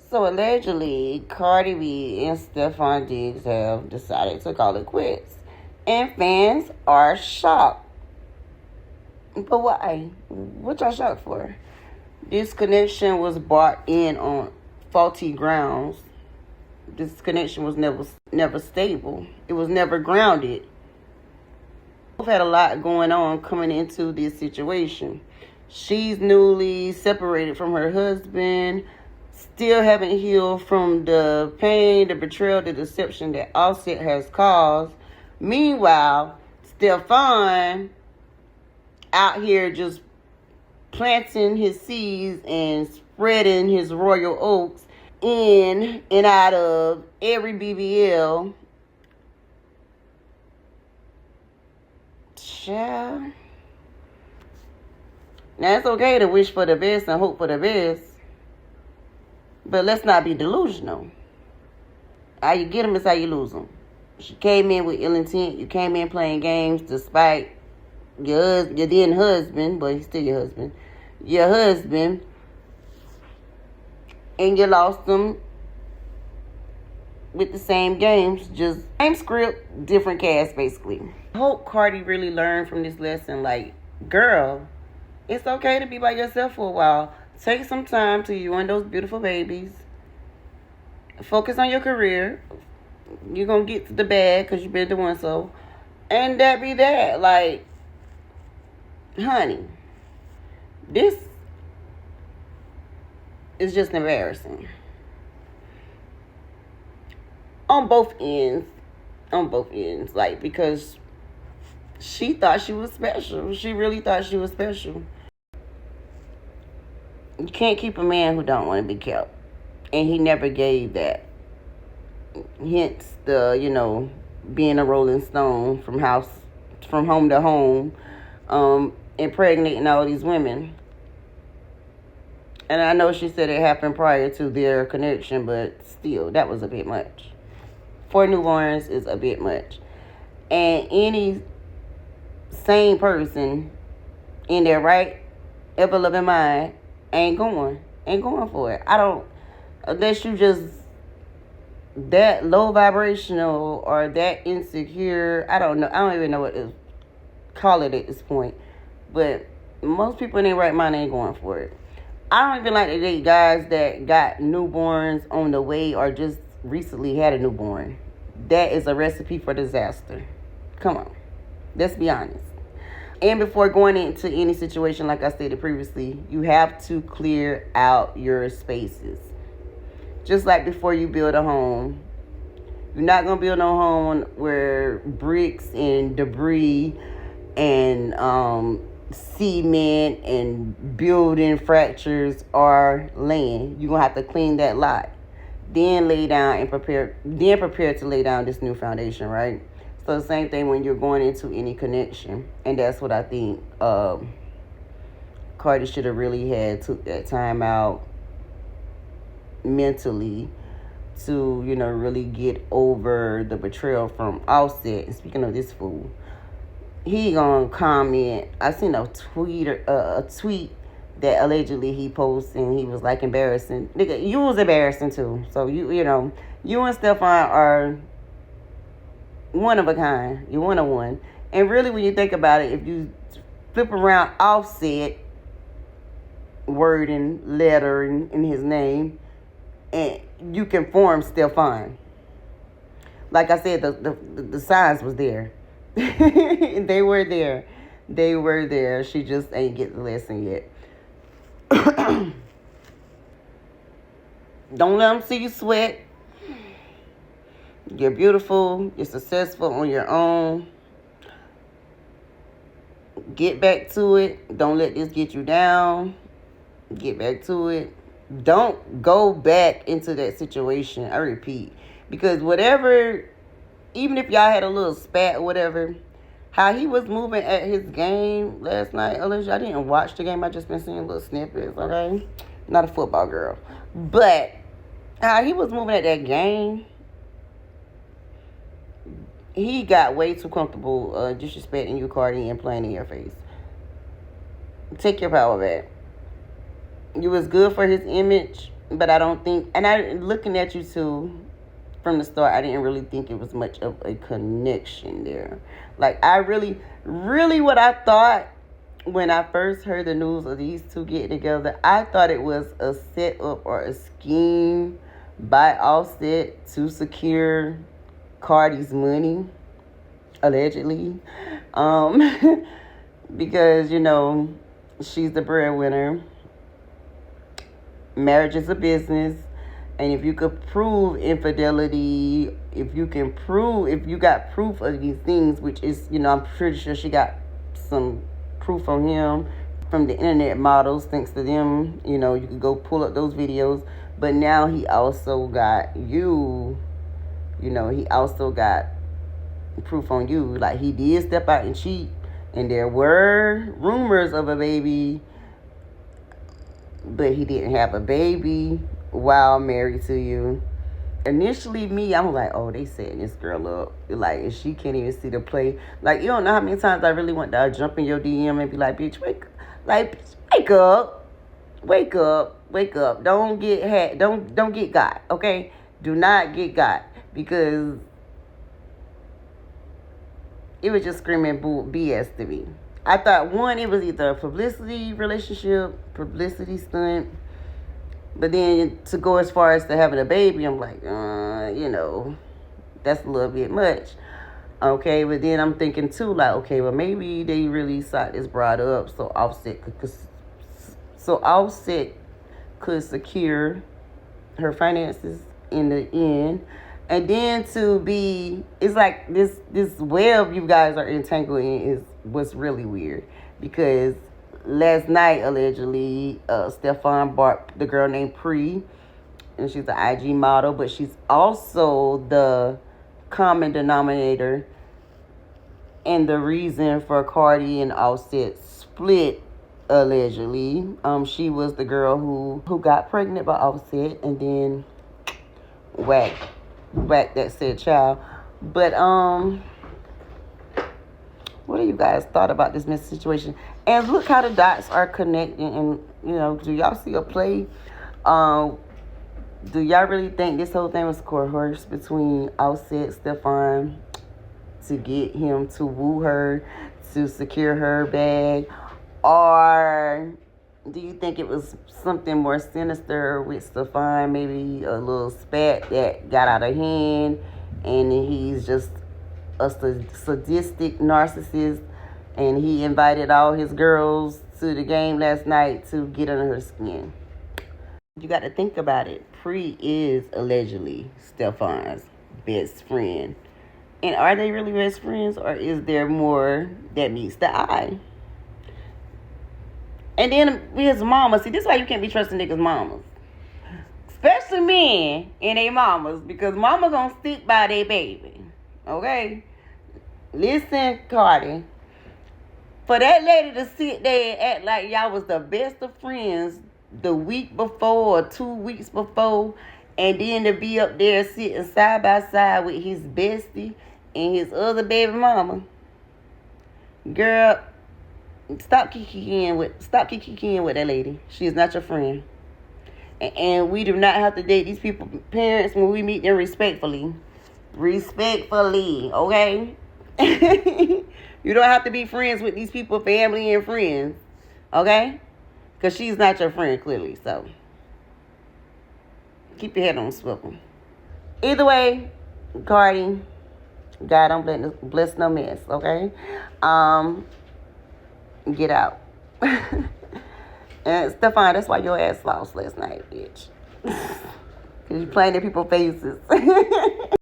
So allegedly, Cardi B and Steffon Diggs have decided to call it quits. And fans are shocked. But why? What y'all shocked for? This connection was brought in on faulty grounds. This connection was never stable. It was never grounded. Both had a lot going on coming into this situation. She's newly separated from her husband, still haven't healed from the pain, the betrayal, the deception that Offset has caused. Meanwhile, Steffon out here just planting his seeds and spreading his royal oaks in and out of every BBL. Child. Now, it's okay to wish for the best and hope for the best, but let's not be delusional. How you get them is how you lose them. She came in with ill intent. You came in playing games despite your then husband, but he's still your husband. Your husband. And you lost them with the same games. Just same script, different cast, basically. I hope Cardi really learned from this lesson. Like, girl, it's okay to be by yourself for a while. Take some time to you and those beautiful babies. Focus on your career. You're going to get to the bag because you've been doing so. And that be that. Like, honey, this is just embarrassing. On both ends. Like, because she thought she was special. She really thought she was special. You can't keep a man who don't want to be kept. And he never gave that. Hence the, being a Rolling Stone from home to home, impregnating all these women. And I know she said it happened prior to their connection, but still, that was a bit much. 4 newborns is a bit much. And any sane person in their right, ever-loving mind ain't going for it. Unless you just that low vibrational or that insecure. I don't know. I don't even know what to call it at this point. But most people in their right mind ain't going for it. I don't even like to date guys that got newborns on the way or just recently had a newborn. That is a recipe for disaster. Come on. Let's be honest. And before going into any situation, like I stated previously, you have to clear out your spaces. Just like before you build a home. You're not going to build no home where bricks and debris and cement and building fractures are laying. You're going to have to clean that lot. Then lay down and prepare to lay down this new foundation, right? So the same thing when you're going into any connection. And that's what I think Cardi should have really had took that time out mentally to, really get over the betrayal from Offset. And speaking of this fool, he gonna comment. I seen a tweet that allegedly he posted, and he was like embarrassing. Nigga, you was embarrassing too. So you and Steffon are one of a kind. You're one of one. And really, when you think about it, if you flip around Offset wording, lettering in his name, and you can form Steffon. Like I said, the signs was there. They were there. She just ain't get the lesson yet. Don't let them see you sweat. You're beautiful. You're successful on your own. Get back to it. Don't let this get you down. Get back to it. Don't go back into that situation. I repeat. Because whatever, even if y'all had a little spat or whatever, how he was moving at his game last night, Alicia, I didn't watch the game. I just been seeing little snippets, okay? Not a football girl. But how he was moving at that game, he got way too comfortable disrespecting you, Cardi, and playing in your face. Take your power back. You was good for his image. But I don't think, and I looking at you too from the start, I didn't really think it was much of a connection there. Like, I really, really what I thought when I first heard the news of these two getting together, I thought it was a setup or a scheme by Offset to secure Cardi's money, allegedly. Because, she's the breadwinner. Marriage is a business. And if you could prove infidelity, if you got proof of these things, which is, I'm pretty sure she got some proof on him from the internet models, thanks to them, you could go pull up those videos. But now he also got he also got proof on you. Like, he did step out and cheat, and there were rumors of a baby, but he didn't have a baby while married to you. Initially, I'm like, oh, they setting this girl up. Like, and she can't even see the play. Like, you don't know how many times I really want to jump in your DM and be like, bitch, wake up. Like, bitch, wake up. Wake up. Wake up. Don't get hacked. Don't get got, okay? Do not get got. Because it was just screaming BS to me. I thought, one, it was either a publicity relationship, publicity stunt. But then to go as far as to having a baby, I'm like, that's a little bit much. Okay, but then I'm thinking too, like, okay, well, maybe they really sought this brought up so Offset could secure her finances in the end. And then it's like this web you guys are entangled in is what's really weird. Because last night, allegedly, Steffon bought the girl named Pre, and she's an IG model, but she's also the common denominator and the reason for Cardi and Offset split, allegedly. She was the girl who got pregnant by Offset and then whacked that said child. But what do you guys thought about this mess situation? And look how the dots are connecting. And do y'all see a play? Do y'all really think this whole thing was coerced between Offset, Steffon, to get him to woo her, to secure her bag? Or do you think it was something more sinister with Steffon, maybe a little spat that got out of hand, and he's just a sadistic narcissist, and he invited all his girls to the game last night to get under her skin? You got to think about it. Pre is allegedly Steffon's best friend. And are they really best friends, or is there more that meets the eye? And then his mama. See, this is why you can't be trusting niggas' mamas. Especially men and their mamas. Because mama gonna stick by their baby. Okay? Listen, Cardi. For that lady to sit there and act like y'all was the best of friends the week before or 2 weeks before, and then to be up there sitting side by side with his bestie and his other baby mama. Girl, stop kicking with that lady. She is not your friend. And we do not have to date these people's parents when we meet them respectfully. Respectfully, okay? You don't have to be friends with these people, family and friends. Okay? Because she's not your friend, clearly. So, keep your head on swivel. Either way, Cardi, God don't bless no mess, okay? Get out. And Steffon, that's why your ass lost last night, bitch. Because you playing in people's faces.